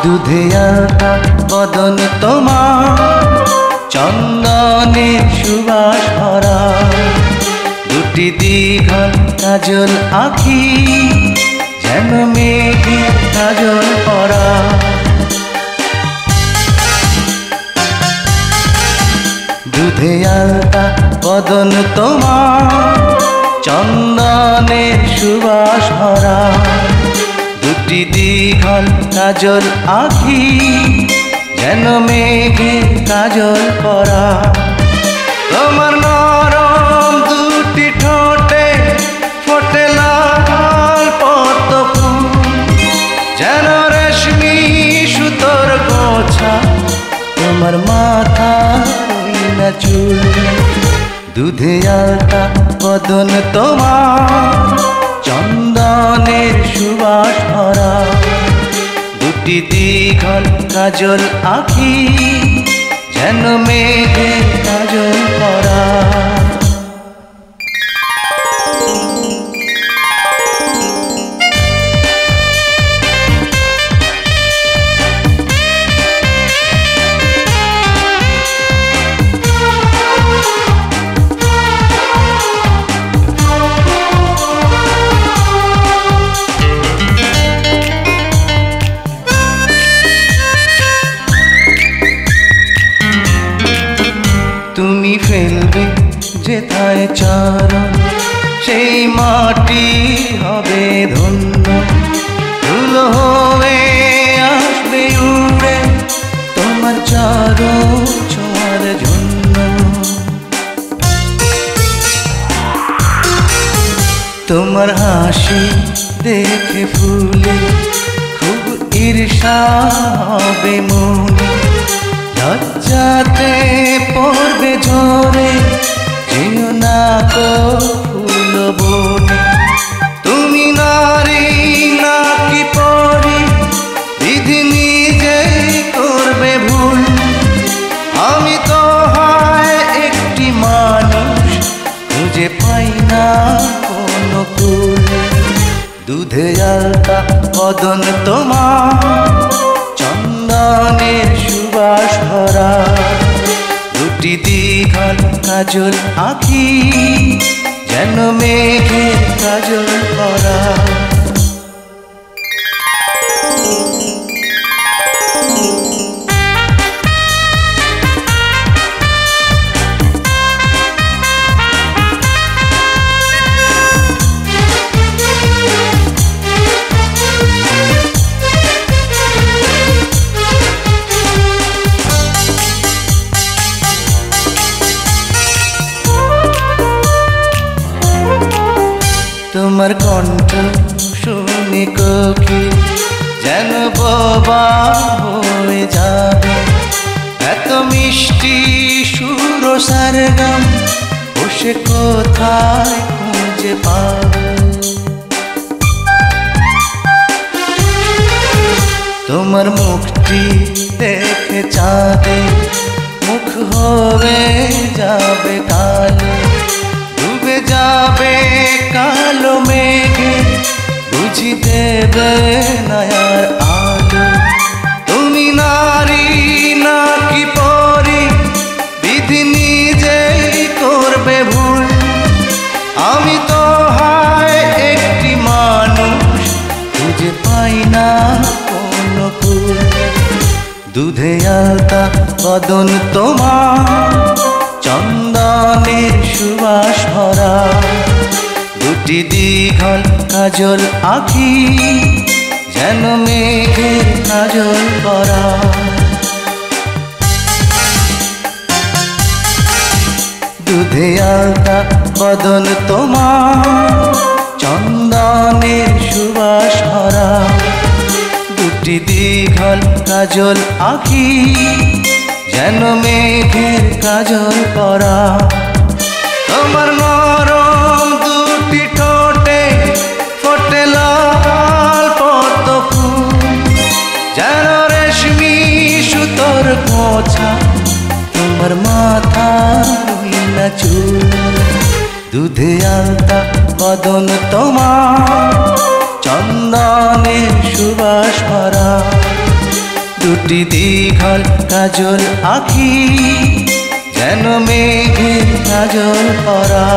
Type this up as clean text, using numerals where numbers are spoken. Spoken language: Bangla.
দুধে আলতা বদন তোমার, চন্দনের সুবাস ভরা, দুটি দীঘল কাজল আঁখি, যেন মেঘে কাজল পরা। দুধে আলতা বদন তোমার, চন্দনের সুবাস ভরা, দুটি দীঘল কাজল আঁখি, যেন মেঘে কাজল পরা। তোমার নরম দুটি ঠোঁটে ফোটে লাল পদ্ম ফুল, যেন রেশমি সুতোর গোছা, তোমার মাথা না চুল। দুধে আলতা বদন তোমার, চন্দনের সুবাস ভরা, দুটি দীঘল কাজল আঁখি, যেন মেঘে কাজল পরা। তুমি ফেলবে যেথায় চরণ, সেই মাটি হবে ধন্য, ধুলো হয়ে আসবে উড়ে তোমার চরণ ছোঁয়ার জন্য। তোমার হাসি দেখে ফুলে খুব ঈর্ষা হবে মনে, লজ্জাতে পড়বে ঝরে, যেও না কো ফুল বনে। তুমি নারী নাকি পরি, বিধি নিজেই করবে ভুল, আমি তো হয় একটি মানুষ, খুঁজে পাই না কোনো কুল। দুধে আলতা বদন তোমার, চন্দনের সুবাস ভরা, দুটি দীঘল কাজল আঁখি, যেন মেঘে কাজল পরা। তোমার কণ্ঠ শুনে কোকিল যেন বোবা হয়ে যাবে, এত মিষ্টি সুর সারগাম বসে কোথায় খুঁজে পাবে। তোমার মুখটি দেখে চাঁদে মুখ হয়ে যাবে কালো, ডুবে যাবে কালো মেঘে, বুঝি দেবে নয়ার আলো। তুমি নারী নাকি পরি, বিধি নিজেই করবে ভুল, আমি তো হয় একটি মানুষ, খুঁজে পাই না কোনো কুল। দুধে আলতা বদন তোমার, চন্দনের সুবাস ভরা, দুটি দীঘল কাজল আঁখি, যেন মেঘে কাজল পরা। দুধে আলতা বদন তোমার, চন্দনের সুবাস ভরা, দুটি দীঘল কাজল আঁখি যেন মেঘের কাজল পরা তোমার নরম দুটি ঠোঁটে ফোটে লাল পদ্ম ফুল যেন রেশমি সুতোর খোঁচা তোমার মাথা না চুল দুধে আলতা বদন তোমার চন্দনের সুবাস ভরা দুটি দীঘল কাজল আঁখি যেন মেঘের কাজল পরা